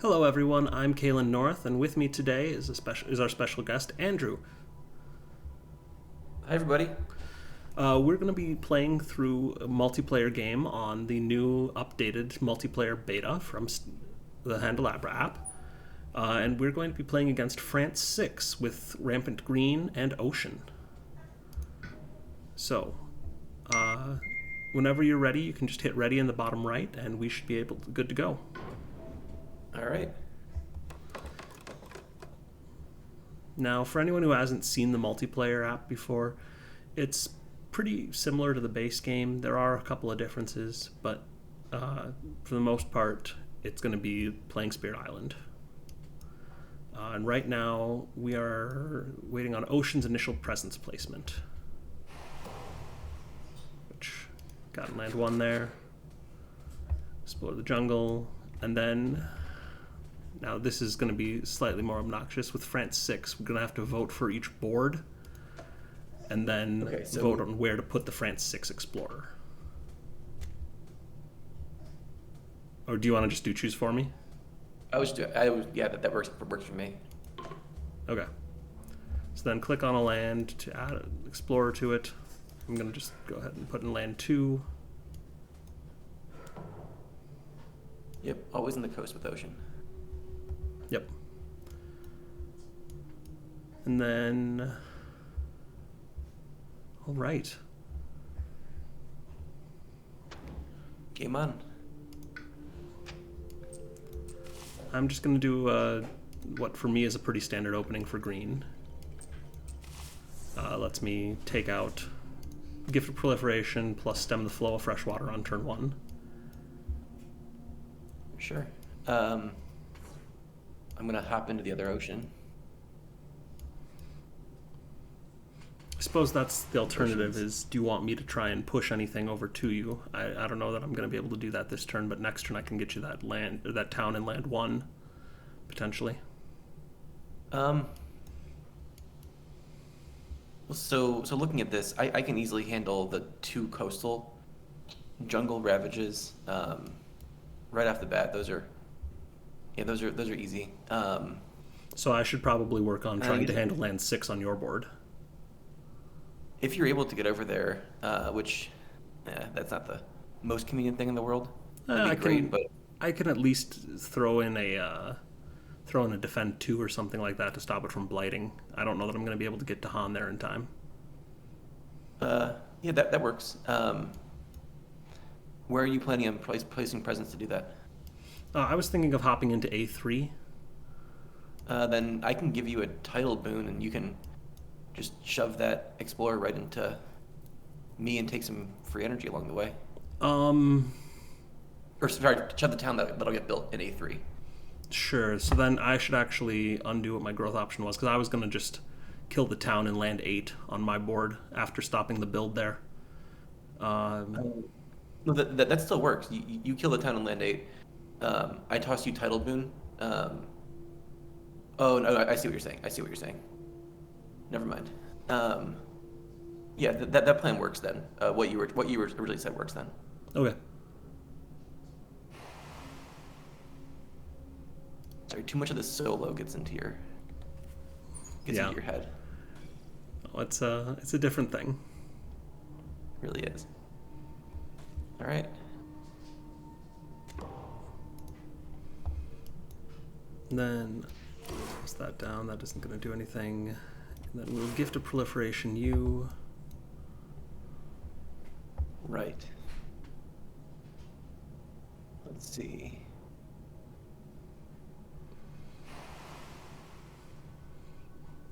Hello, everyone. I'm Kalen North, and with me today is our special guest, Andrew. Hi, everybody. We're going to be playing through a multiplayer game on the new updated multiplayer beta from the Handelabra app. And we're going to be playing against France 6 with Rampant Green and Ocean. So, uh, whenever you're ready, you can just hit ready in the bottom right, and we should be good to go. All right. Now, for anyone who hasn't seen the multiplayer app before, it's pretty similar to the base game. There are a couple of differences, but for the most part, it's going to be playing Spirit Island. And right now, we are waiting on Ocean's initial presence placement, which got in land 1 there. Explore the jungle, and then now this is going to be slightly more obnoxious. With France 6, we're going to have to vote for each board and then vote on where to put the France 6 Explorer. Or do you want to just do choose for me? Yeah, that works for me. Okay. So then click on a land to add an Explorer to it. I'm going to just go ahead and put in land 2. Yep, always in the coast with Ocean. Yep. And then... All right. Game on. I'm just going to do what for me is a pretty standard opening for green. Lets me take out Gift of Proliferation plus stem the flow of fresh water on turn 1. Sure. I'm going to hop into the other ocean. I suppose that's the alternative is, do you want me to try and push anything over to you? I don't know that I'm going to be able to do that this turn, but next turn I can get you that land, or that town in land 1, potentially. So looking at this, I can easily handle the 2 coastal jungle ravages right off the bat. Those are easy. So I should probably work on trying to handle land 6 on your board. If you're able to get over there, which that's not the most convenient thing in the world. That'd be great, but I can at least throw in a defend 2 or something like that to stop it from blighting. I don't know that I'm going to be able to get to Han there in time. Yeah, that works. Where are you planning on placing presents to do that? I was thinking of hopping into A3. Then I can give you a title boon, and you can just shove that explorer right into me and take some free energy along the way. Or sorry, shove the town that'll get built in A3. Sure. So then I should actually undo what my growth option was, because I was going to just kill the town in land 8 on my board after stopping the build there. No, that still works. You kill the town in land 8. I toss you title boon. Oh no, I see what you're saying. Never mind. Yeah, that plan works then. What you originally said works then. Okay. Sorry, too much of the solo gets into your head. Oh, it's a different thing. It really is. All right. Then toss that down. That isn't going to do anything. And then we'll Gift of Proliferation you. Right. Let's see.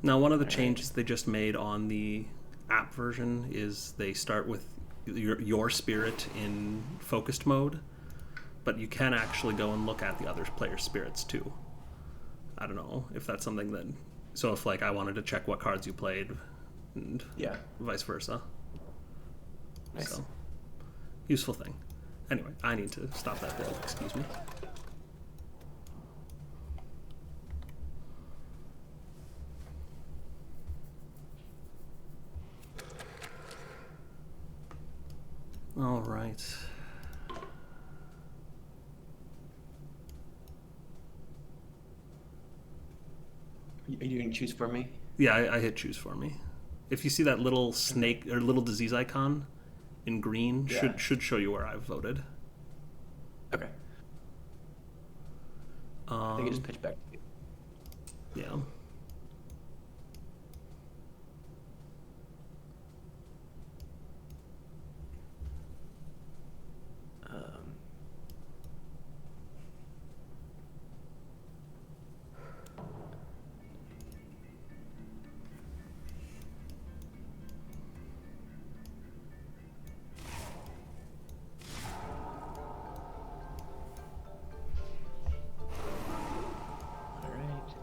Now, one of the changes they just made on the app version is they start with your spirit in focused mode, but you can actually go and look at the other player's spirits too. I don't know if that's something that... So if, like, I wanted to check what cards you played, and vice versa. Nice. So, useful thing. Anyway, I need to stop that build. Excuse me. All right. Are you doing choose for me? Yeah, I hit choose for me. If you see that little snake or little disease icon in green, Yeah. should show you where I've voted. Okay. I think it just Um, pitched back to you. yeah. Um, all right.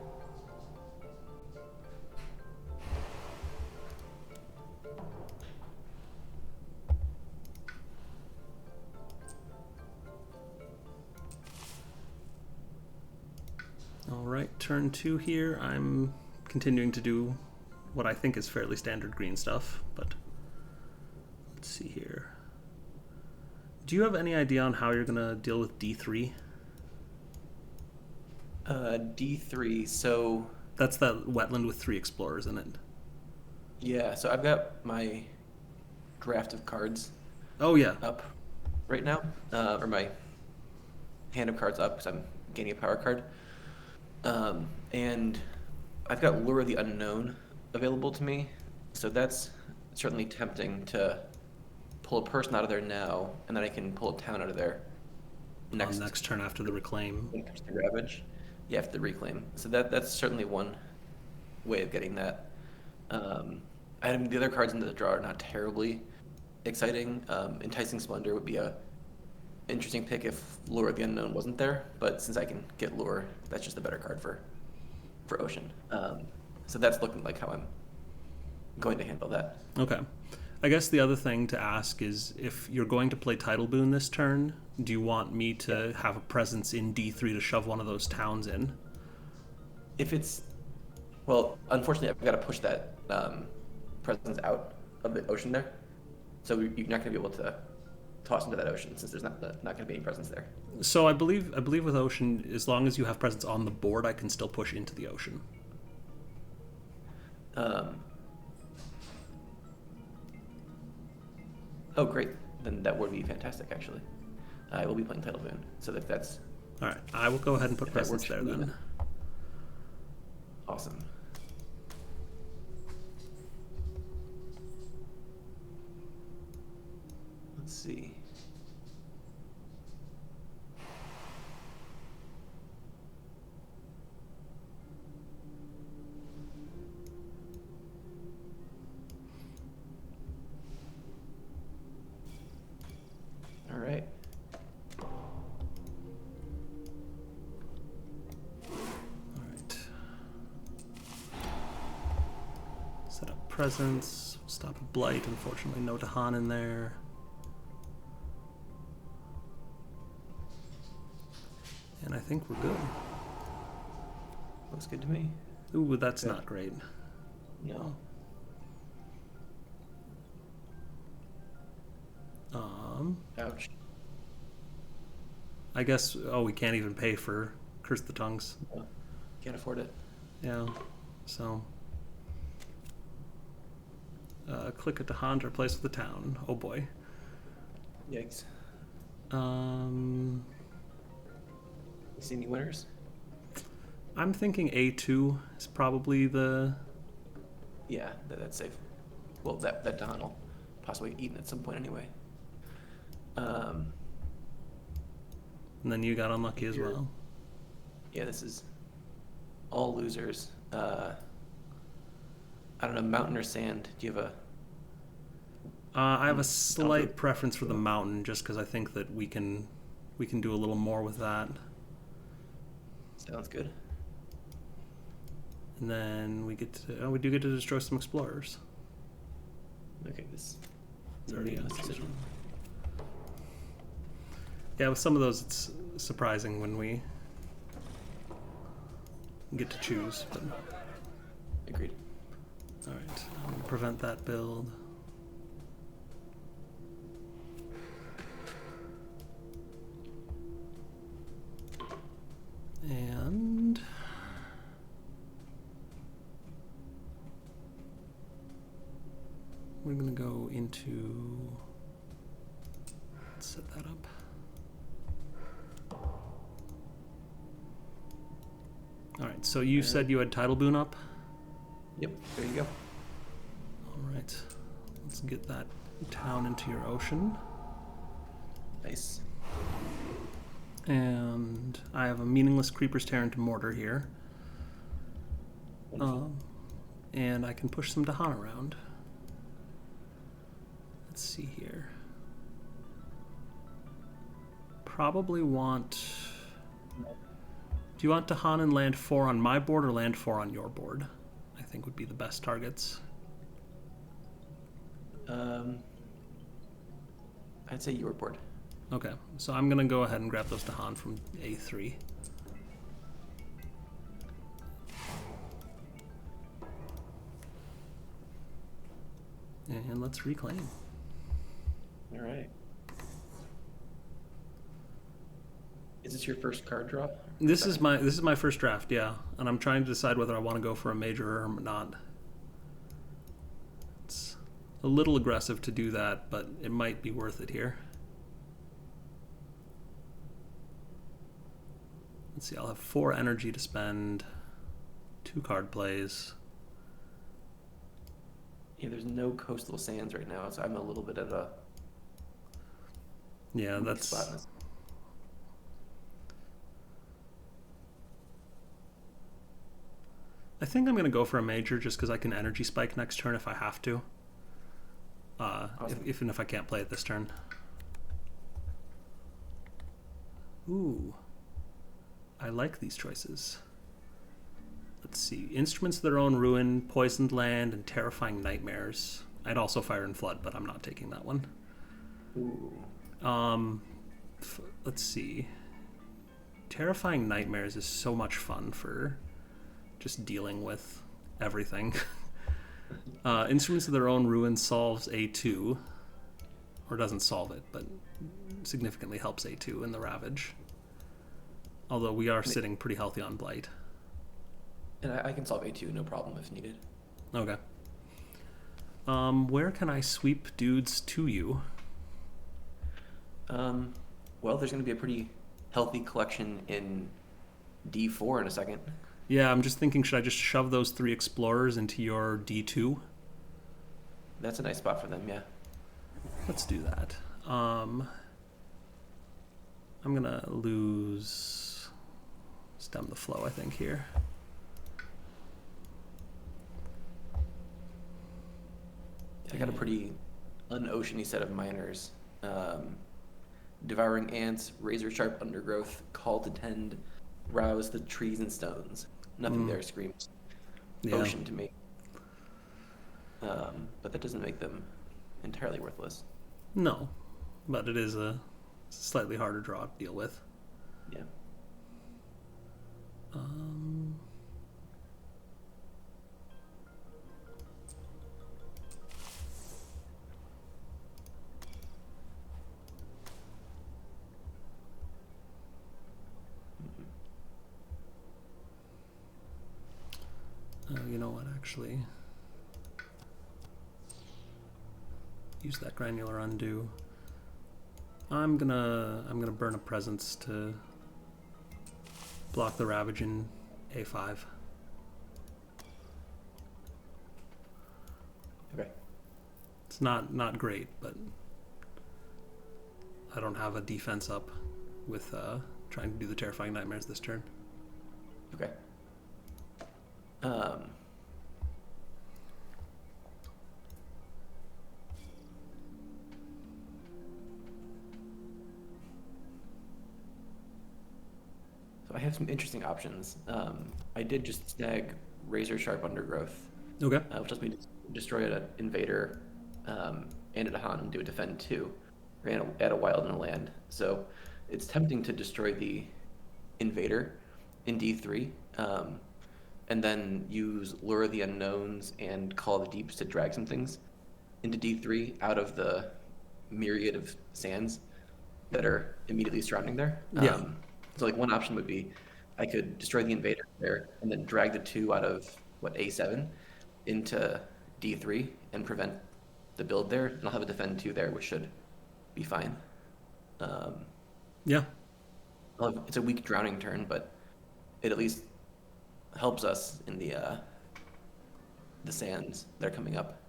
All right, turn 2 here. I'm continuing to do what I think is fairly standard green stuff, but let's see here. Do you have any idea on how you're going to deal with D3? D3. So That's that wetland with 3 explorers in it. yeah. So I've got my draft of cards Oh, yeah. up right now, or my hand of cards up because I'm gaining a power card. And I've got Lure of the Unknown available to me, so that's certainly tempting to pull a person out of there now, and then I can pull a town out of there Next turn after the reclaim. when it comes to Ravage. You have to reclaim. So that's certainly one way of getting that. I mean, the other cards in the draw are not terribly exciting. Enticing Splendor would be a interesting pick if Lure of the Unknown wasn't there, but since I can get Lure, that's just a better card for Ocean. So that's looking like how I'm going to handle that. Okay. I guess the other thing to ask is if you're going to play Tidal Boon this turn, do you want me to have a presence in D3 to shove one of those towns in? If it's, well, unfortunately, I've got to push that presence out of the ocean there, so you're not going to be able to toss into that ocean since there's not going to be any presence there. So I believe with Ocean, as long as you have presence on the board, I can still push into the ocean. Oh, great! Then that would be fantastic. Actually, I will be playing Tidal Boon, so if that's All right, I will go ahead and put If that presence works there for you. then. awesome. Let's see. All right. All right. Set up presence. Stop a blight. Unfortunately, no Dahan in there. And I think we're good. Looks good to me. Ooh, that's Good. not great. No. Ouch. I guess. Oh, we can't even pay for Curse the Tongues. No. Can't afford it. Yeah. So. Click it to Dahan to replace with the town. Oh boy. Yikes. Um. You see any winners? I'm thinking A2 is probably the. Yeah, that's safe. Well, that Don will possibly get eaten at some point anyway. And then you got unlucky as well. Yeah, this is all losers. I don't know, mountain or sand. Do you have a? I have a slight preference for the mountain, just because I think that we can do a little more with that. Sounds good. And then we do get to destroy some explorers. Okay, this It's already a meaningless decision. Yeah, with some of those, it's surprising when we get to choose. But Agreed. all right, I'm gonna prevent that build. And set that up. All right, so you said you had Tidal Boon up? Yep, there you go. All right, let's get that town into your ocean. Nice. And I have a meaningless Creeper's Tear into Mortar here. And I can push some Dahan around. Let's see here. Probably want... Do you want Dahan and land 4 on my board or land 4 on your board? I think would be the best targets. I'd say your board. Okay, so I'm going to go ahead and grab those Dahan from A3. And let's reclaim. All right. Is this your first card draw? This is my first draft, yeah, and I'm trying to decide whether I want to go for a major or not. It's a little aggressive to do that, but it might be worth it here. Let's see, I'll have 4 energy to spend, 2 card plays. Yeah, there's no coastal sands right now, so I'm a little bit at a Yeah, weak that's spot in this. I think I'm going to go for a major just because I can energy spike next turn if I have to. Awesome. Even if I can't play it this turn. Ooh. I like these choices. Let's see. Instruments of Their Own Ruin, Poisoned Land, and Terrifying Nightmares. I'd also Fire and Flood, but I'm not taking that one. Ooh. Let's see. Terrifying Nightmares is so much fun for just dealing with everything. Instruments of Their Own Ruin solves A2, or doesn't solve it, but significantly helps A2 in the Ravage. Although we are sitting pretty healthy on Blight. And I can solve A2, no problem if needed. Okay. Where can I sweep dudes to you? Well, there's going to be a pretty healthy collection in D4 in a second. Yeah, I'm just thinking, should I just shove those 3 explorers into your D2? That's a nice spot for them, yeah. Let's do that. I'm gonna lose Stem the Flow, I think, here. I got a pretty un-oceany set of miners. Devouring Ants, Razor Sharp Undergrowth, Call to Tend, Rouse the Trees and Stones. Nothing there screams ocean to me. But that doesn't make them entirely worthless. No, but it is a slightly harder draw to deal with. Yeah. You know what, actually? Use that Granular Undo. I'm gonna burn a Presence to block the Ravage in A5. Okay. It's not great, but I don't have a defense up with trying to do the Terrifying Nightmares this turn. Okay. So I have some interesting options. I did just snag Razor Sharp Undergrowth, Okay. which lets me destroy an invader and a Dahan and do a defend 2, or add a wild and a land. So it's tempting to destroy the invader in D3, and then use Lure of the Unknowns and Call of the Deeps to drag some things into D3 out of the myriad of sands that are immediately surrounding there. Yeah. So like one option would be I could destroy the invader there and then drag the 2 out of A7 into D3 and prevent the build there, and I'll have a defend 2 there, which should be fine. Um, Yeah. it's a weak drowning turn, but it at least helps us in the sands that are coming up.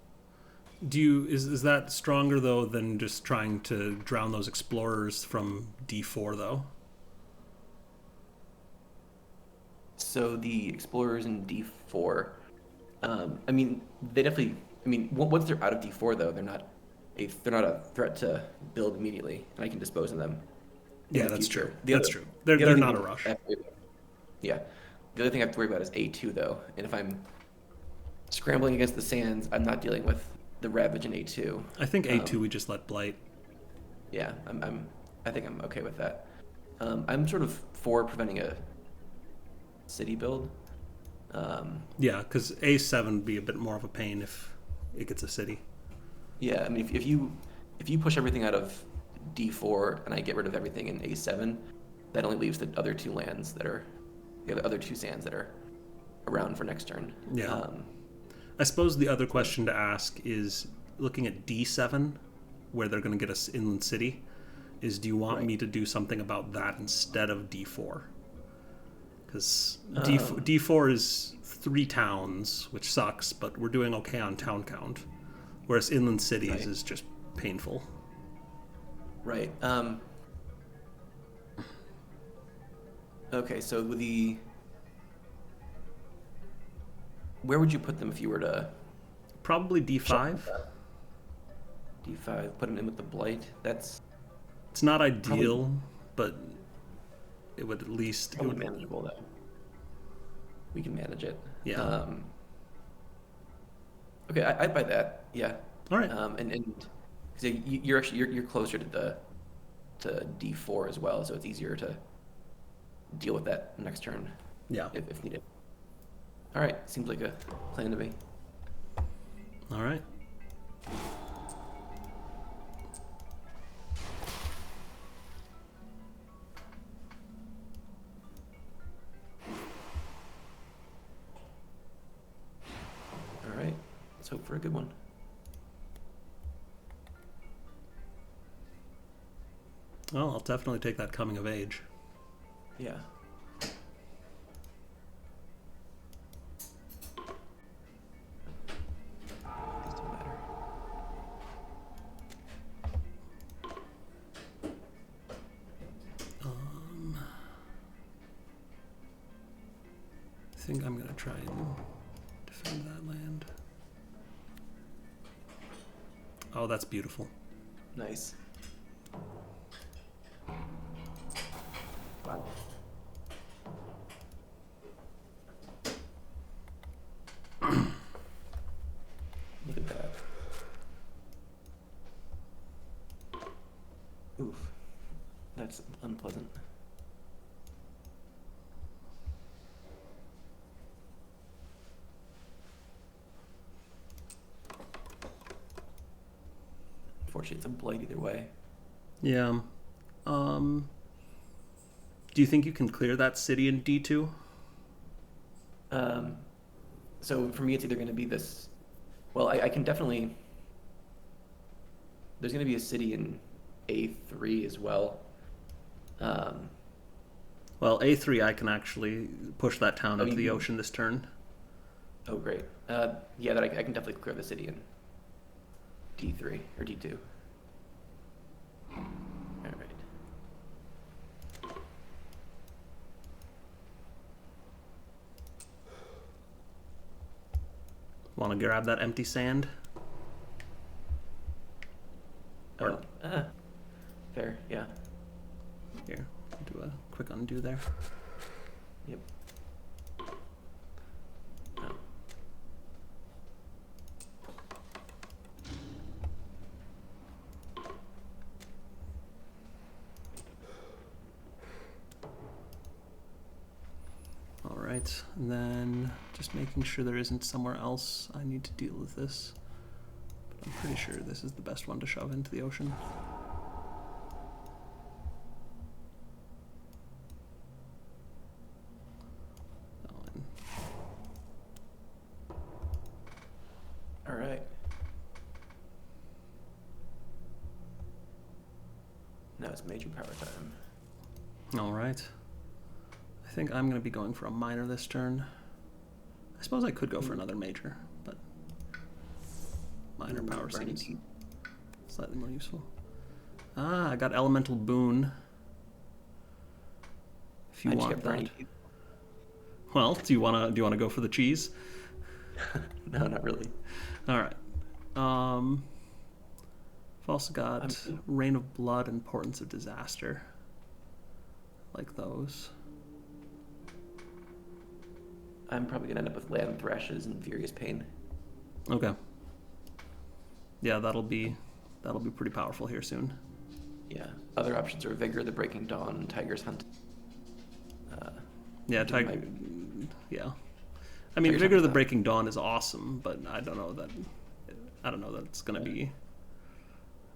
Is that stronger though than just trying to drown those explorers from D4 though? So the explorers in D4, I mean, they definitely. I mean, once they're out of D4 though, they're not a threat to build immediately, and I can dispose of them in Yeah, the that's true. future. That's true. They're The other they're thing not a rush. I have to worry about, yeah, the other thing I have to worry about is A2 though, and if I'm scrambling against the sands, I'm not dealing with the Ravage in A2. I think A2 Um, we just let blight. yeah, I think I'm okay with that. I'm sort of for preventing a city build. Um, Yeah, because A7 would be a bit more of a pain if it gets a city. yeah, I mean, if you push everything out of D4 and I get rid of everything in A7, that only leaves the other two sands that are around for next turn. Yeah. I suppose the other question to ask is looking at D7, where they're going to get us inland city, is do you want Right. me to do something about that instead of D4? Because Um, D4 is 3 towns, which sucks, but we're doing okay on town count. Whereas inland cities right, is just painful. right. Okay, so where would you put them if you were to Probably D5. shuffle that? D5, put them in with the blight. That's It's not probably ideal, but it would at least. It probably would, manageable though. We can manage it. yeah. Okay, I'd buy that. Yeah. All right. And 'cause you're closer to D4 as well, so it's easier to deal with that next turn Yeah. if needed. All right, seems like a plan to me. All right. All right, let's hope for a good one. Well, I'll definitely take that coming of age. Yeah. Doesn't matter. I think I'm gonna try and defend that land. Oh, that's beautiful. Nice. Wow. Look at that. Oof. That's unpleasant. Unfortunately, it's a blight either way. Yeah. Um. Do you think you can clear that city in D2? Um, so for me, it's either going to be this. Well, I can definitely. There's going to be a city in A3 as well. Um, Well, A3, I can actually push that town Oh, into you the can- ocean this turn. oh, great. Yeah, that I can definitely clear the city in D3 or D2. All right. Want to grab that empty sand? Or- Fair. Yeah. Here, do a quick undo there. Yep. Oh. All right, and then just making sure there isn't somewhere else I need to deal with this. But I'm pretty sure this is the best one to shove into the ocean. Oh, and All right. No, has Meiji power time. All right. I think I'm going to be going for a minor this turn. I suppose I could go for another major, but minor power Burning seems Teeth. slightly more useful. Ah, I got Elemental Boon. If you I just want get Burning that. Teeth. Well, do you wanna go for the cheese? No, not really. All right. I've also got Rain of Blood and Portents of Disaster. Like those. I'm probably gonna end up with Land Thrashes and Furious Pain. Okay. Yeah, that'll be pretty powerful here soon. Yeah. Other options are Vigor, the Breaking Dawn, and Tiger's Hunt. Yeah, It Tiger. might- Yeah. I mean, Tiger's Vigor of the Hunt's Breaking Dawn is awesome, but I don't know that it's gonna be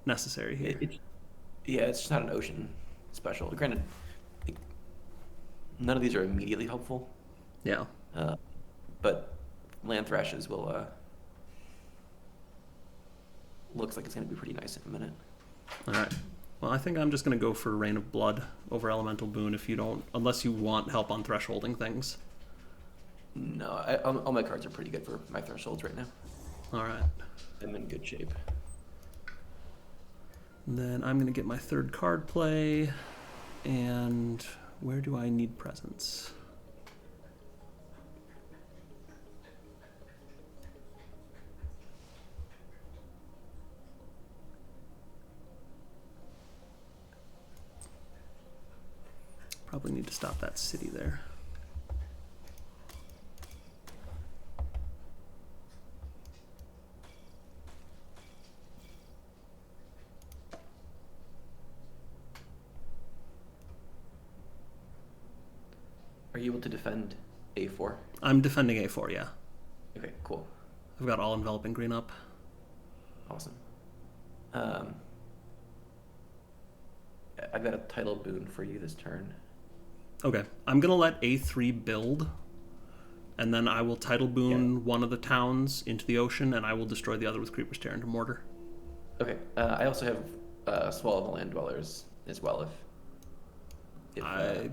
necessary here. Yeah, it's just not an ocean special. Granted, like, none of these are immediately helpful, Yeah. but Land Thrashes will looks like it's going to be pretty nice in a minute. All right. Well, I think I'm just gonna go for Rain of Blood over Elemental Boon unless you want help on thresholding things. No, all my cards are pretty good for my thresholds right now. All right. I'm in good shape. And then I'm gonna get my third card play, and where do I need presence? Probably need to stop that city there. Are you able to defend A4? I'm defending A4, yeah. Okay, cool. I've got all enveloping green up. Awesome. I've got a title boon for you this turn. Okay, I'm gonna let A3 build, and then I will title boon one of the towns into the ocean, and I will destroy the other with Creeper's Tear into Mortar. Okay, I also have Swallow the Land Dwellers as well if I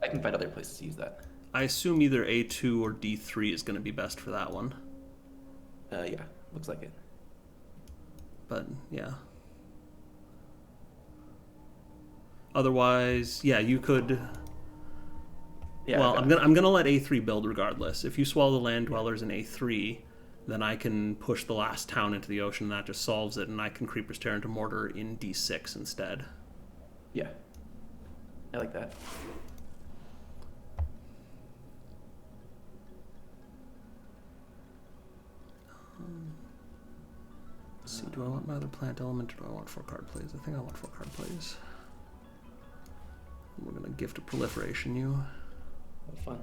can find other places to use that. I assume either A2 or D3 is gonna be best for that one. Yeah, looks like it. But yeah. Otherwise, yeah, you could. Yeah, Well, I'm gonna let A3 build regardless. If you swallow the land dwellers in A3, then I can push the last town into the ocean, and that just solves it, and I can Creeper's Tear into Mortar in D6 instead. Yeah, I like that. Let's see, do I want my other plant element, or do I want 4 card plays? I think I want 4 card plays. We're gonna Gift of Proliferation you. Have fun.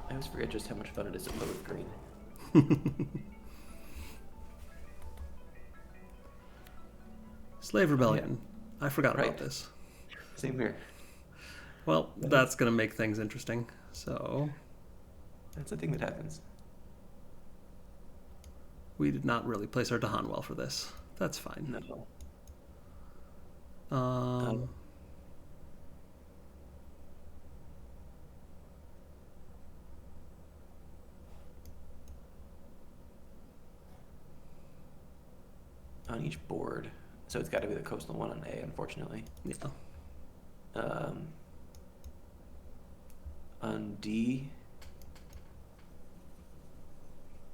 I always forget just how much fun it is to play with green. Slave Rebellion. I forgot about Right. this. Same here. Well, that's gonna make things interesting. So That's the thing that happens. we did not really place our Dahan well for this. That's fine. No. On each board, so it's got to be the coastal one on A, unfortunately. Yeah. On D,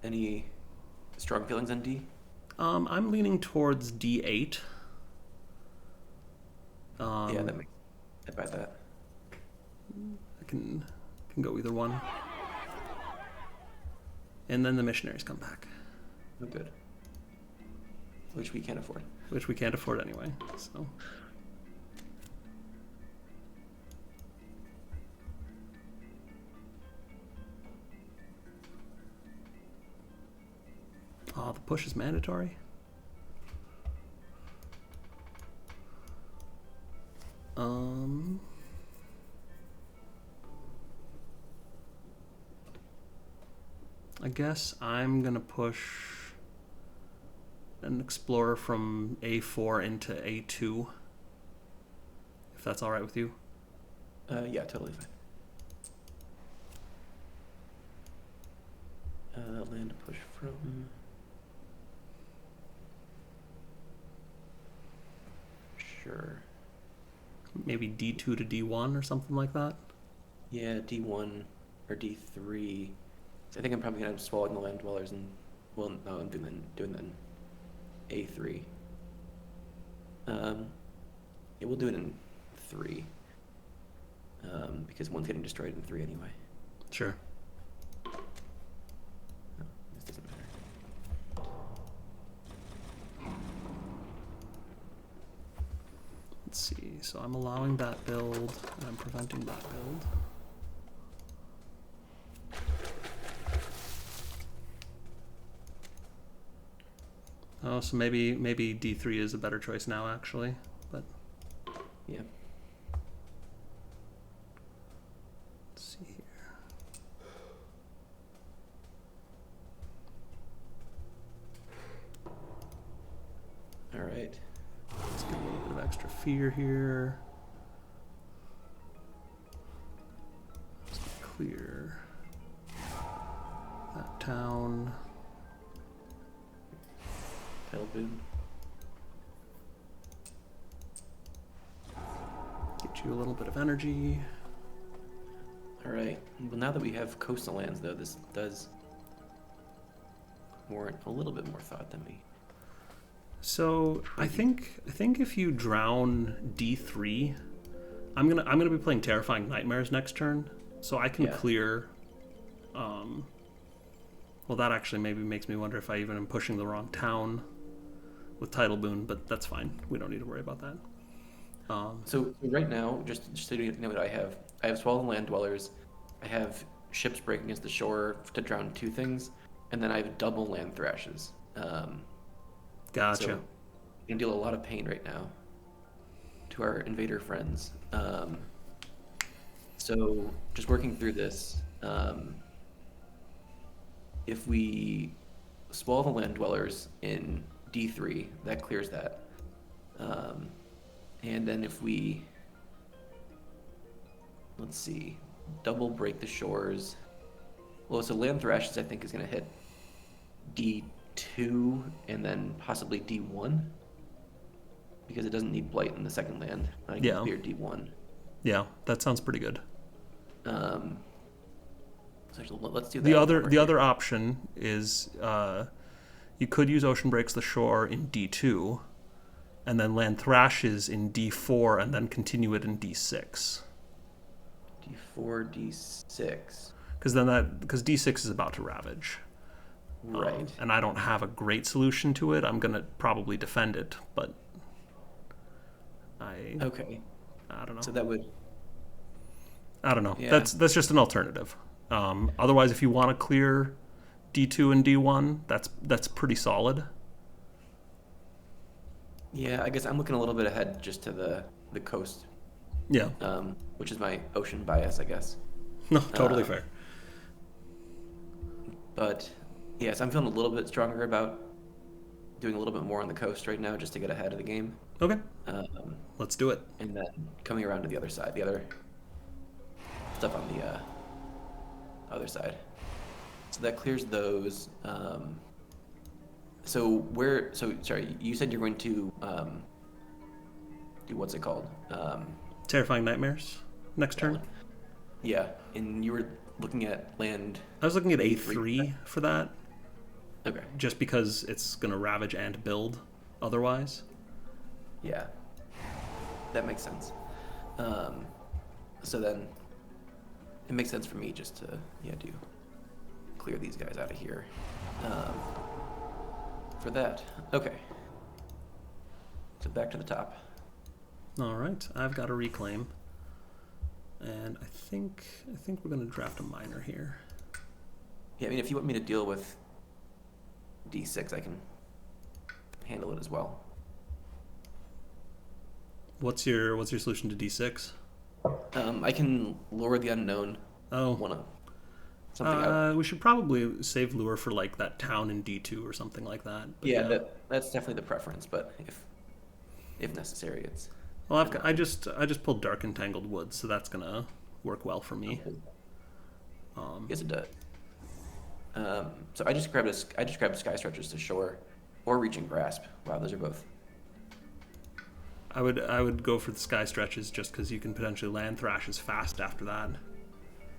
any strong feelings on D? I'm leaning towards D8. Yeah, I buy that. I can go either one. And then the missionaries come back, Oh, good. Which we can't afford. which we can't afford anyway. So the push is mandatory. I guess I'm gonna push an explorer from A4 into A2, if that's all right with you. Yeah, totally fine. Land to push from. Sure. Maybe D2 to D1 or something like that. Yeah, D1 or D3. So I think I'm probably gonna end up swallowing the land dwellers and well, no, I'm doing that in A3. Yeah, we'll do it in 3. Because one's getting destroyed in 3 anyway. Sure. No, this doesn't matter. Let's see. So I'm allowing that build, and I'm preventing that build. Oh, so maybe D3 is a better choice now, actually. But Yeah. let's see here. All right. Let's get a little bit of extra fear here. Let's clear that town. Title boon. Get you a little bit of energy. All right. Well, now that we have coastal lands, though, this does warrant a little bit more thought than me. So I think if you drown D3, I'm gonna be playing Terrifying Nightmares next turn, so I can Yeah. clear. Well, that actually maybe makes me wonder if I even am pushing the wrong town with Title Boon, but that's fine. We don't need to worry about that. So right now, just so you know what I have Swallow Land Dwellers, I have ships breaking against the shore to drown 2 things, and then I have double Land Thrashes. Gotcha. So we can deal a lot of pain right now to our invader friends. So just working through this, if we swallow the land dwellers in D3, that clears that. And then if we, let's see, double break the shores. Well, so land thrashes I think is going to hit D2 and then possibly D1 because it doesn't need blight in the second land. I can Yeah. clear D1. Yeah, that sounds pretty good. So actually, let's do that. The other option is you could use Ocean Breaks the Shore in D2, and then Land Thrashes in D4, and then continue it in D6. D4, D6. Because D6 is about to Ravage. Right. And I don't have a great solution to it. I'm gonna probably defend it, but I Okay. don't know. So that would. I don't know. Yeah. That's just an alternative. Otherwise, if you want to clear D2 and D1, that's pretty solid. Yeah, I guess I'm looking a little bit ahead just to the coast, Yeah. which is my ocean bias, I guess. No, totally fair. But yes, I'm feeling a little bit stronger about doing a little bit more on the coast right now just to get ahead of the game. Okay, Um, let's do it. and then coming around to the other side, the other stuff on the other side. So that clears those. So sorry, you said you're going to do what's it called? Terrifying Nightmares next turn. Yeah, and you were looking at land. I was looking at A3. A3 for that, Okay. just because it's going to Ravage and build otherwise. Yeah, that makes sense. So then it makes sense for me just to do clear these guys out of here. For that, okay. So back to the top. All right, I've got a reclaim, and I think we're going to draft a miner here. Yeah, I mean, if you want me to deal with D6, I can handle it as well. What's your solution to D6? I can lure the unknown. Oh, One of something out. We should probably save lure for like that town in D2 or something like that. But Yeah, that's definitely the preference, but if necessary, it's Well, I just pulled Dark Entangled Woods, so that's gonna work well for me. okay. Yes, it does. So I just grabbed Sky Stretchers to shore, or Reaching Grasp. Wow, those are both. I would go for the Sky Stretches just because you can potentially land Thrashes fast after that,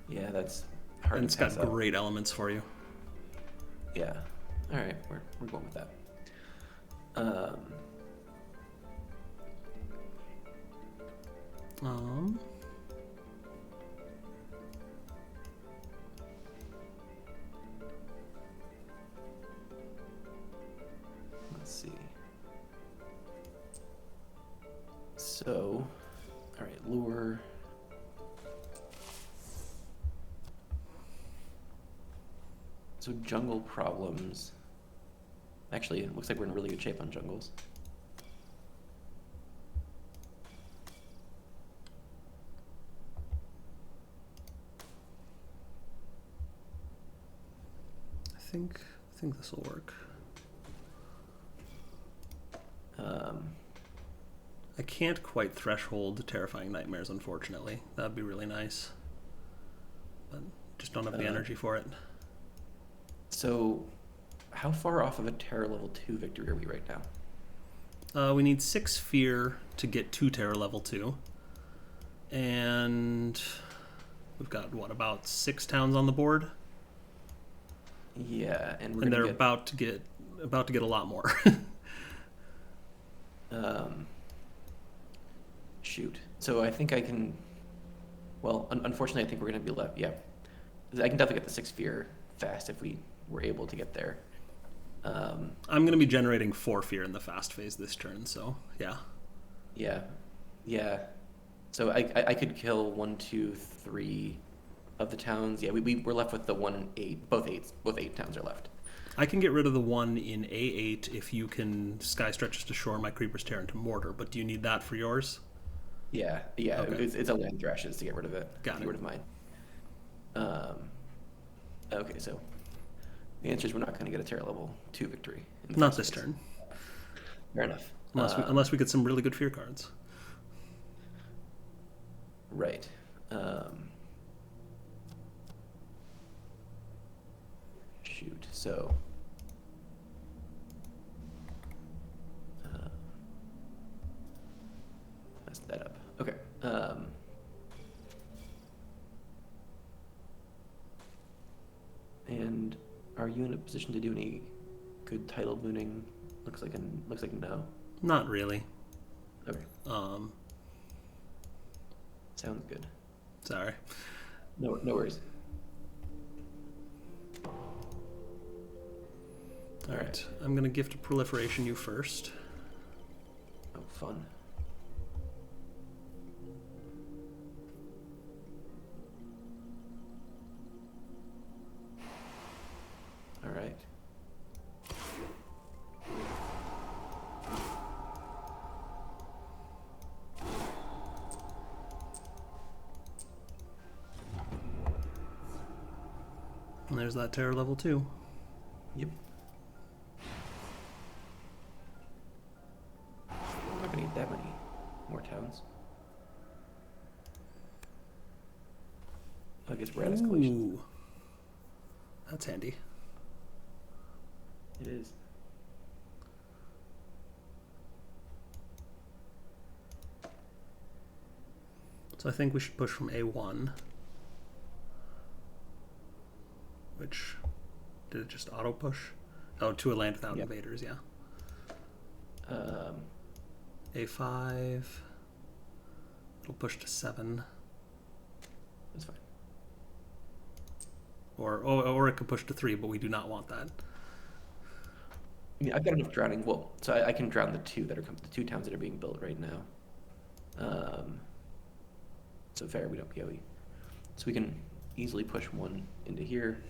Yeah, that's hard and to it's got pass up. great elements for you. Yeah. All right, we're going with that. Um, Um, let's see. So, all right, lure. So jungle problems. Actually, it looks like we're in really good shape on jungles. I think this will work. Um, I can't quite threshold Terrifying Nightmares, unfortunately. That'd be really nice, but just don't have the energy for it. so, how far off of a Terror level 2 victory are we right now? We need 6 Fear to get to Terror level 2, and we've got what, about 6 towns on the board, Yeah, and we're and gonna they're get about to get a lot more. um, shoot. So I think I can. Well, unfortunately, I think we're gonna be left. Yeah, I can definitely get the 6 fear fast if we were able to get there. I'm going to be generating 4 Fear in the fast phase this turn, so yeah. Yeah, yeah. So I could kill 1, 2, 3 of the towns. Yeah, we're left with the 1 and 8. Both 8 towns are left. I can get rid of the one in A8 if you can Sky Stretches to shore my Creeper's Tear into Mortar, but do you need that for yours? Yeah, yeah. Okay. It's a land thrashes to get rid of it. Got Get it. rid of mine. Okay, so the answer is we're not going to get a Terror level 2 victory. In the Not first this phase. turn, Fair enough. unless we get some really good Fear cards. Right. Shoot. So. Messed that up. Okay. And are you in a position to do any good title mooning? Looks like no. Not really. Okay. Sounds good. Sorry. No worries. All right. I'm going to gift a Proliferation you first. Oh, fun. All right. And there's that Terror level 2. Yep. I'm not gonna need that many more towns. I guess we're at escalation. Ooh. That's handy. It is. So I think we should push from A1. Which, did it just auto push? Oh, to a land without Yep. invaders, yeah. Um, A5. It'll push to 7. that's fine. Or it could push to 3, but we do not want that. I mean, I've got enough drowning. Well, so I can drown the 2 the 2 towns that are being built right now. So fair. So we can easily push 1 into here.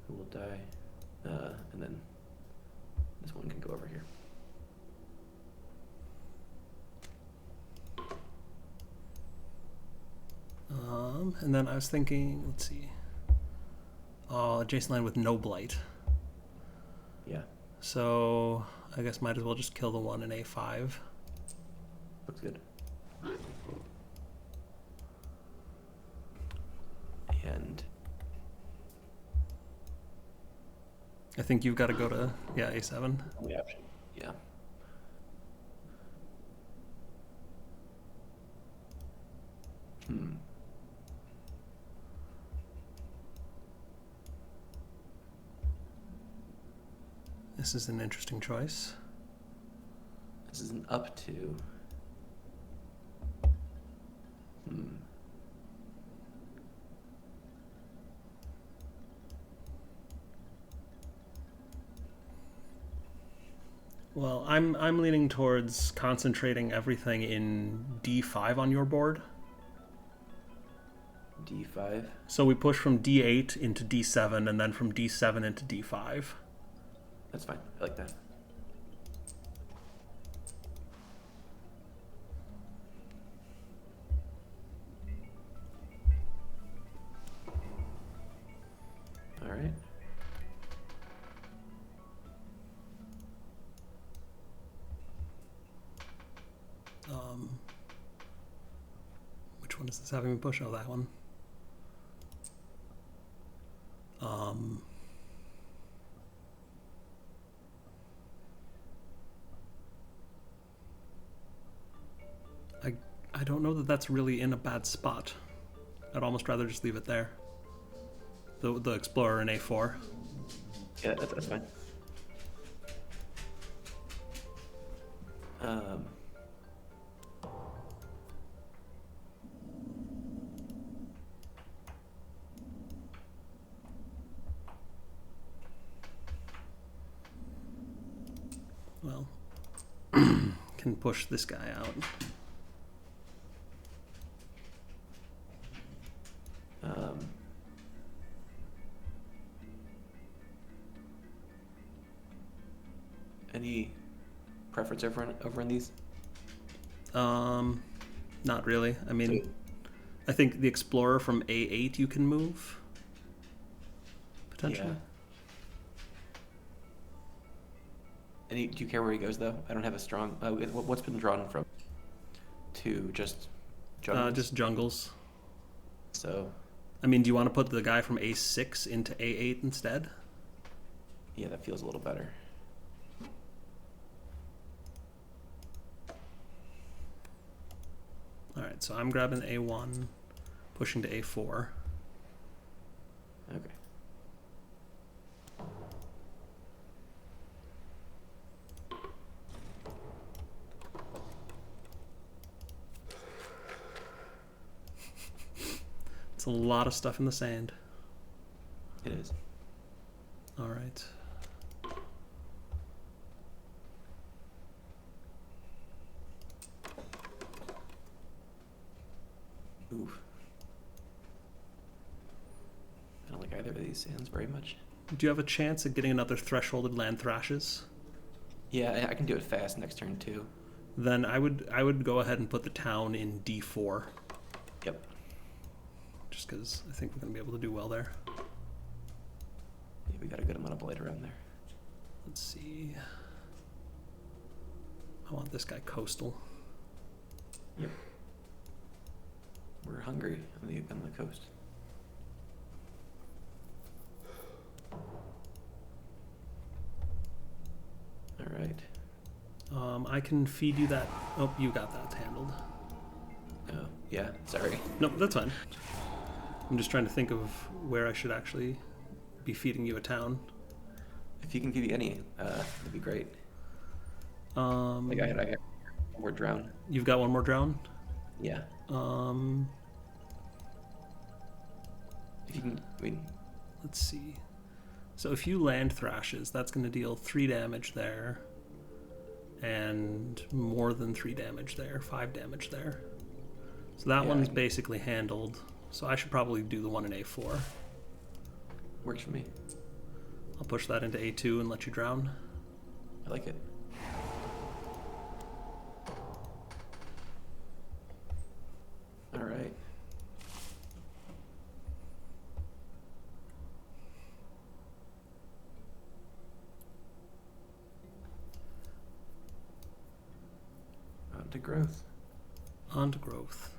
Who will die? And then this one can go over here. And then I was thinking, let's see. adjacent land with no blight. Yeah, So I guess might as well just kill the one in A5. looks good. And I think you've got to go to, yeah, A7. only option. Yeah. Hmm. This is an interesting choice. This is an up two. Hmm. Well, I'm leaning towards concentrating everything in D5 on your board. D5. So we push from D8 into D7 and then from D7 into D5. That's fine. I like that. All right. Which one is this having me push? Oh, that one. I don't know that that's really in a bad spot. I'd almost rather just leave it there. The Explorer in A4. Yeah, that's fine. Well, can push this guy out. Any preference over in these? Not really. I mean, I think the Explorer from A8 you can move. Potentially. Yeah. Do you care where he goes though? I don't have a strong. What's been drawn from? To just jungles. Just jungles. So. I mean, do you want to put the guy from A6 into A8 instead? Yeah, that feels a little better. All right, so I'm grabbing A1, pushing to A4. Okay. It's a lot of stuff in the sand. It is. All right. Oof. I don't like either of these sands very much. Do you have a chance at getting another thresholded land thrashes? Yeah, I can do it fast next turn too. Then I would go ahead and put the town in D4. Yep. Just because I think we're going to be able to do well there. Yeah, we got a good amount of blight around there. Let's see. I want this guy coastal. Yep. We're hungry on the coast. All right. I can feed you that. Oh, you got that handled. Oh, yeah. Sorry. No, that's fine. I'm just trying to think of where I should actually be feeding you a town. If you can give me any, that'd be great. Like I got one more drown. You've got one more drown? Yeah. If you can, I mean. Let's see. So if you land thrashes, that's going to deal 3 damage there. And more than 3 damage there, 5 damage there. So that Yeah, one's basically handled. So I should probably do the one in A4. Works for me. I'll push that into A2 and let you drown. I like it. All right. On to growth. On to growth.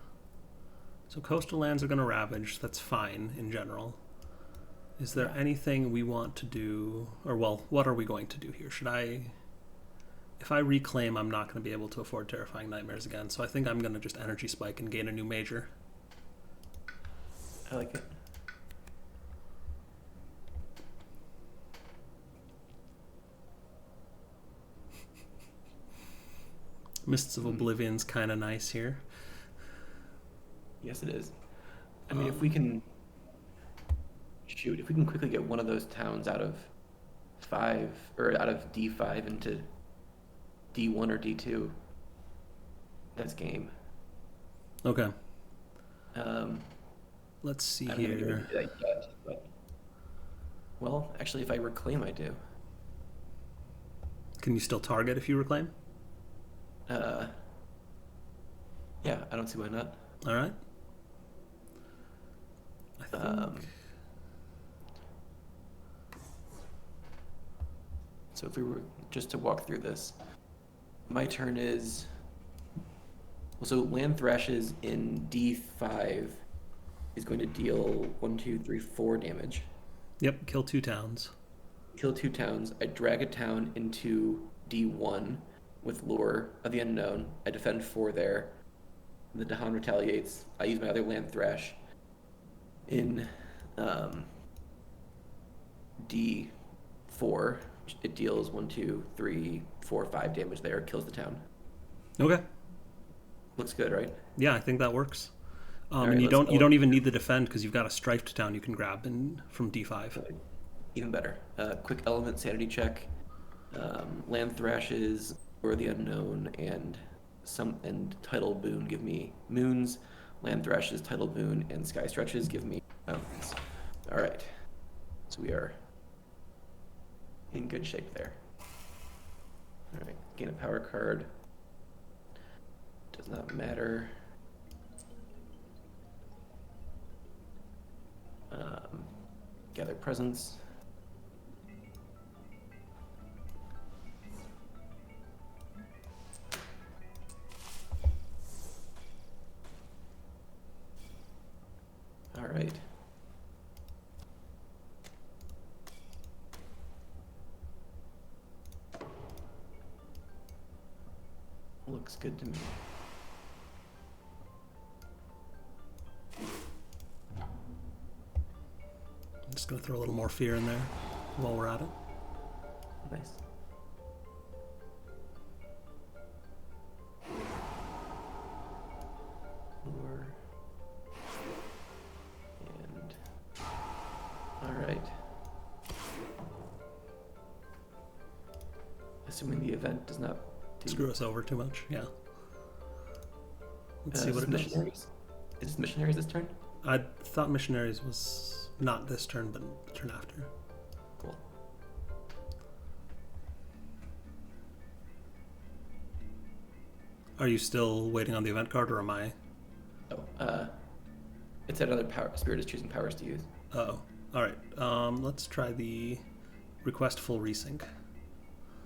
So coastal lands are going to ravage. That's fine in general. Is there anything we want to do, or well, what are we going to do here? Should I, if I reclaim, I'm not going to be able to afford Terrifying Nightmares again, so I think I'm going to just energy spike and gain a new major. I like it. Mists of Oblivion's kind of nice here. Yes, it is. I mean, if we can quickly get one of those towns out of 5 or out of D5 into D1 or D2, that's game. Okay. Um, Let's see I don't know if here. do that yet, but well, actually, if I reclaim, I do. Can you still target if you reclaim? Yeah, I don't see why not. All right. I think. So if we were just to walk through this, my turn is. Well, so Land Thrashes in D5 is going to deal 1, 2, 3, 4 damage. Yep, kill 2 towns. Kill 2 towns. I drag a town into D1 with Lure of the Unknown. I defend 4 there. The Dahan retaliates. I use my other Land Thrash. In D4, it deals 1, 2, 3, 4, 5 damage there. Kills the town. Okay. Looks good, right? Yeah, I think that works. Right, and you let's don't even need the defend because you've got a strifed town you can grab from D5. Even better. Quick element sanity check. Land Thrashes, or the Unknown, and Tidal Boon give me moons. Land Thrashes, Tidal Boon, and Sky Stretches give me mountains. All right. So we are in good shape there. All right. Gain a power card. Does not matter. Gather presence. All right. Looks good to me. I'm just going to throw a little more fear in there while we're at it. Nice. Lure. And all right. Assuming the event does not Screw us over too much, yeah. Let's see what it does. Is this missionaries this turn? I thought missionaries was not this turn, but the turn after. Cool. Are you still waiting on the event card, or am I? Oh, it said other power. Spirit is choosing powers to use. Oh, all right. Let's try the request full resync.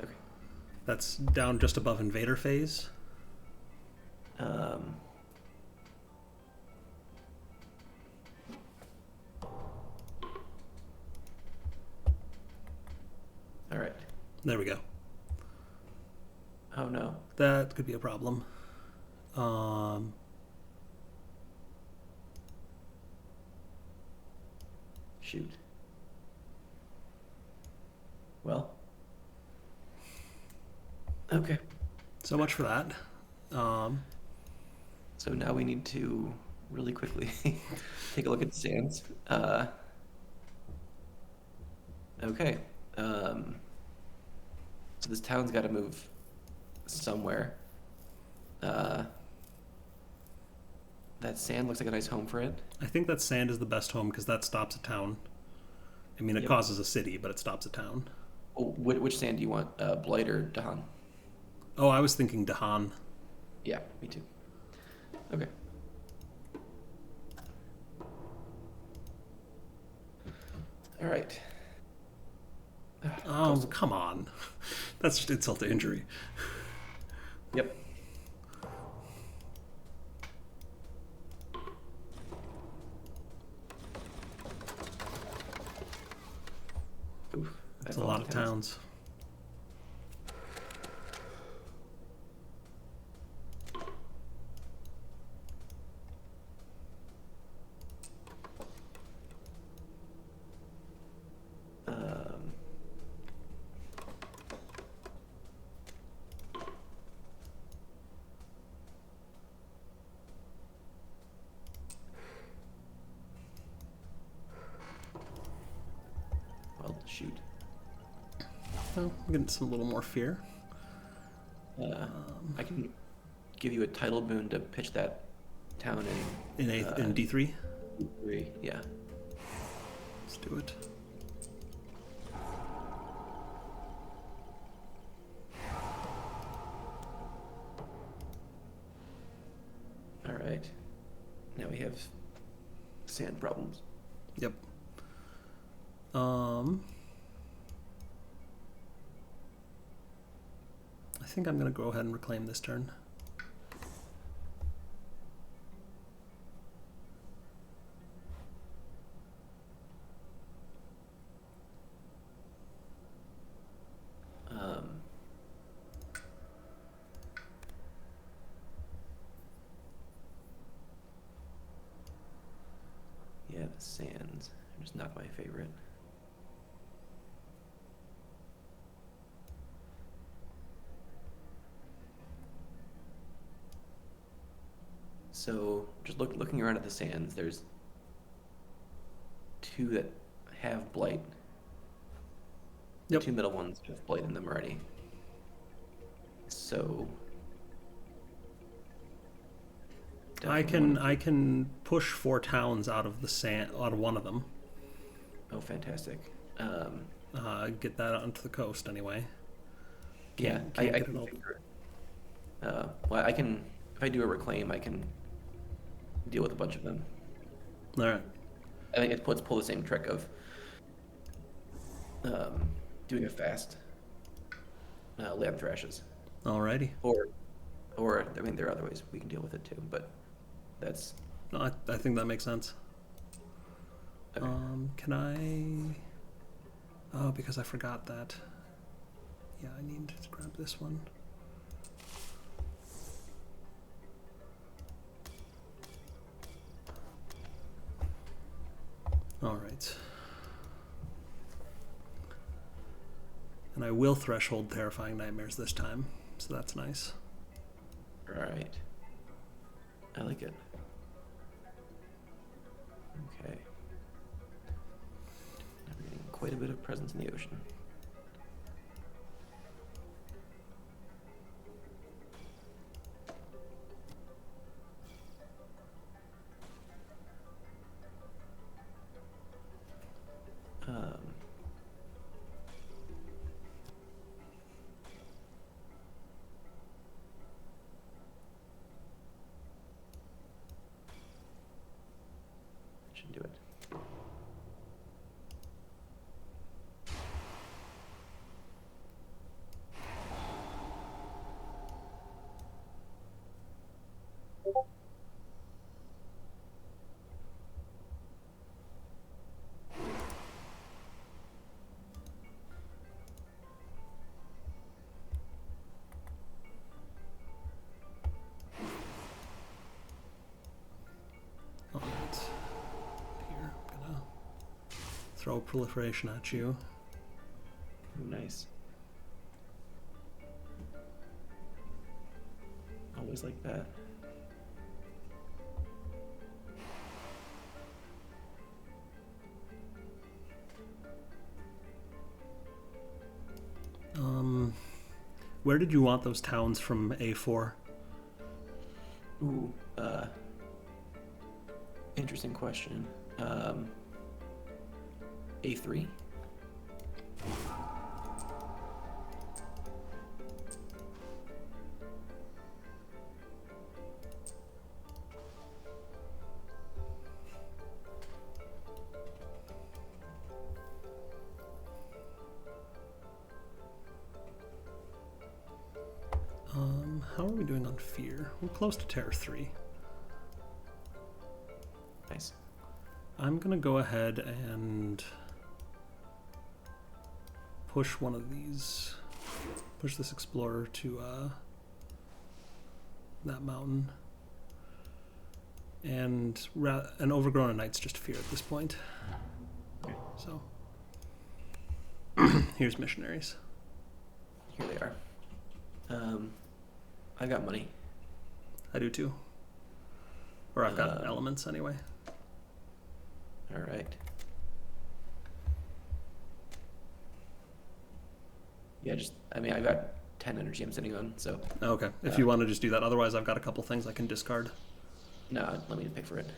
Okay. That's down just above invader phase. All right. There we go. Oh no. That could be a problem. Shoot. Well. Okay. So much for that. So now we need to really quickly take a look at the sands. Okay. So this town's got to move somewhere. That sand looks like a nice home for it. I think that sand is the best home because that stops a town. I mean, it Yep. causes a city, but it stops a town. Oh, which sand do you want? Blight or Dahan? Oh, I was thinking Dahan. Yeah, me too. Okay. All right. Come on. That's just insult to injury. Yep. towns. Well, shoot. Well, I'm getting some little more fear. I can give you a title boon to pitch that town in In D3? 3. Yeah. Let's do it. All right. Now we have sand problems. Yep. I think I'm going to go ahead and reclaim this turn. Yeah, the sands are just not my favorite. So just looking around at the sands, there's 2 that have blight. The Yep. 2 middle ones have blight in them already. So I definitely can push 4 towns out of the sand, out of one of them. oh, fantastic. Get that onto the coast anyway. Yeah, Can't I get it can all. figure. Well, I can if I do a reclaim, I can deal with a bunch of them. All right. I think let's pull the same trick of doing a fast land thrashes, Alrighty. or I mean there are other ways we can deal with it too, but that's No, I think that makes sense. okay. Can I? Oh, because I forgot that. Yeah, I need to grab this one. All right. And I will threshold Terrifying Nightmares this time, so that's nice. All right. I like it. Okay. Now we're getting quite a bit of presence in the ocean. Should do it. All right. Here, I'm gonna throw Proliferation at you. Ooh, nice. Always like that. Where did you want those towns from A4? Ooh, interesting question. A3. How are we doing on fear? We're close to Terror 3. Nice. I'm gonna go ahead and push one of these. Push this explorer to that mountain. And an Overgrown of Night's just fear at this point. Okay. So here's missionaries. Here they are. I got money. I do too. Or I've got elements anyway. All right. Yeah, I got 10 energy I'm sitting on, so. Okay, if you want to just do that. Otherwise, I've got a couple things I can discard. No, let me pick for it.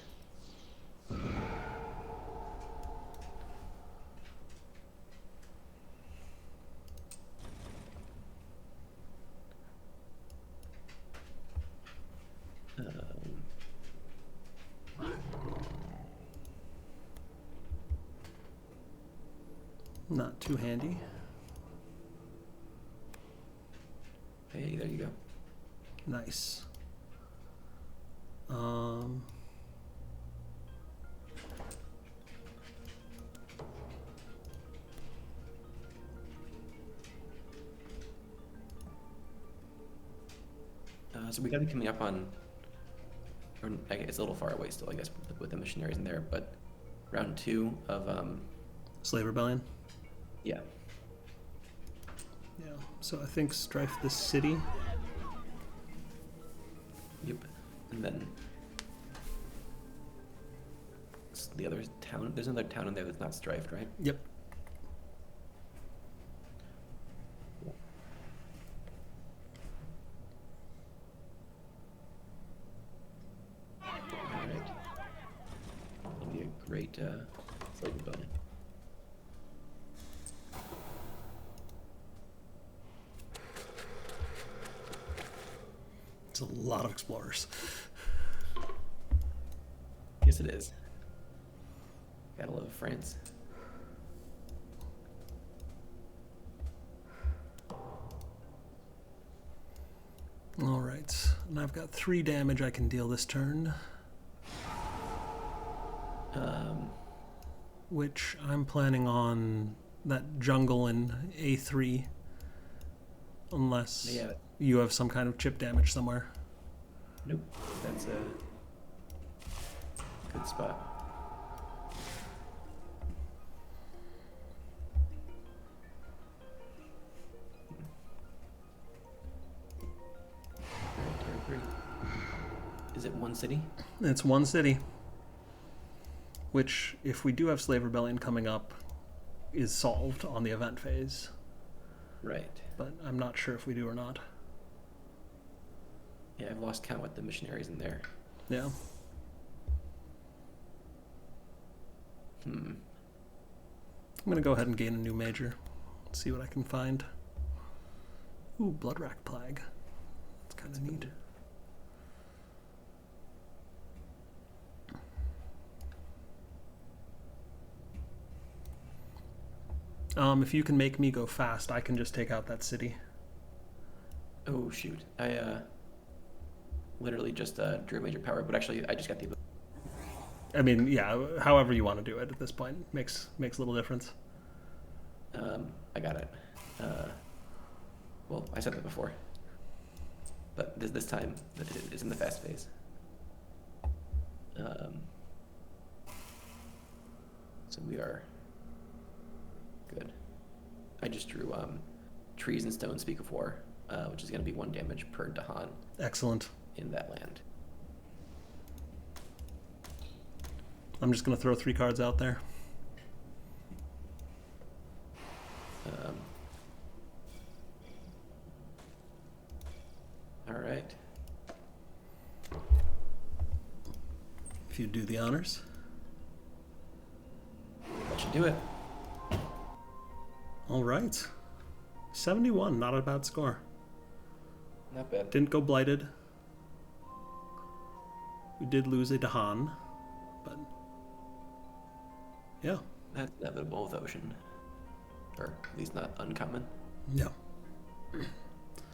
Not too handy. Hey, there you go. Nice. So we got it coming up on, or I guess it's a little far away still, I guess, with the missionaries in there, but round 2 of Slave Rebellion? yeah. Yeah. So I think strife the city. Yep. And then the other town. There's another town in there that's not strifed, right? Yep. All right. That'll be a great slave rebellion. It's a lot of explorers. Yes, it is. Gotta love France. All right, and I've got 3 damage I can deal this turn, which I'm planning on that jungle in A3, unless Yeah. you have some kind of chip damage somewhere. Nope. That's a good spot. Territory 3. Is it one city? It's one city, which, if we do have Slave Rebellion coming up, is solved on the event phase. Right. But I'm not sure if we do or not. Yeah, I've lost count with the missionaries in there. Yeah. I'm going to go ahead and gain a new major. Let's see what I can find. Ooh, Bloodrack Plague. That's kind of neat. If you can make me go fast, I can just take out that city. Oh shoot! I literally just drew a major power, but actually I just got the. I mean, yeah. However you want to do it at this point makes little difference. I got it. Well, I said that before, but this time it's in the fast phase. So we are good. I just drew Trees and Stone Speak of War, which is going to be 1 damage per Dahan Excellent. in that land. I'm just going to throw 3 cards out there. All right. If you do the honors. That should do it. All right. 71, not a bad score. Not bad. Didn't go blighted. We did lose a Dahan, but yeah. That's inevitable with Ocean. Or at least not uncommon. Yeah.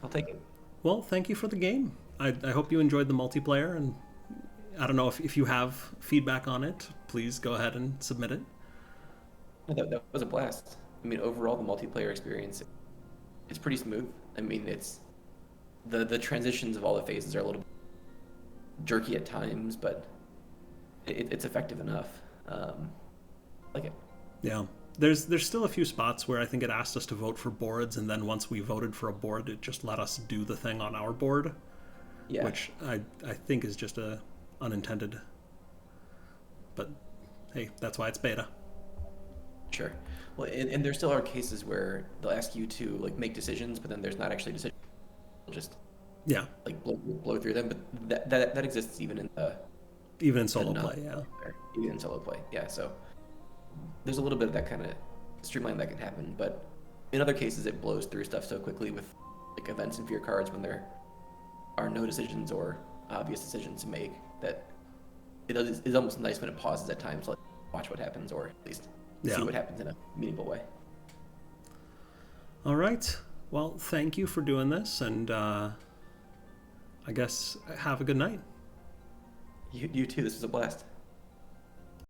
I'll take it. Well, thank you for the game. I hope you enjoyed the multiplayer, and I don't know if you have feedback on it, please go ahead and submit it. That was a blast. I mean, overall, the multiplayer experience is pretty smooth. I mean, it's the transitions of all the phases are a little jerky at times, but it's effective enough. Like it. Yeah. There's still a few spots where I think it asked us to vote for boards, and then once we voted for a board, it just let us do the thing on our board, Yeah. which I think is just a unintended. But hey, that's why it's beta. Sure. Well, and there still are cases where they'll ask you to like make decisions, but then there's not actually decisions. They'll just Yeah, like blow through them. But that exists even in the even in solo non- play. Yeah, even in solo play. Yeah. So there's a little bit of that kind of streamline that can happen, but in other cases it blows through stuff so quickly with like events and fear cards when there are no decisions or obvious decisions to make that it's almost nice when it pauses at times to like watch what happens or at least Yeah. see what happens in a meaningful way. All right. Well, thank you for doing this, and I guess have a good night. You too. This was a blast.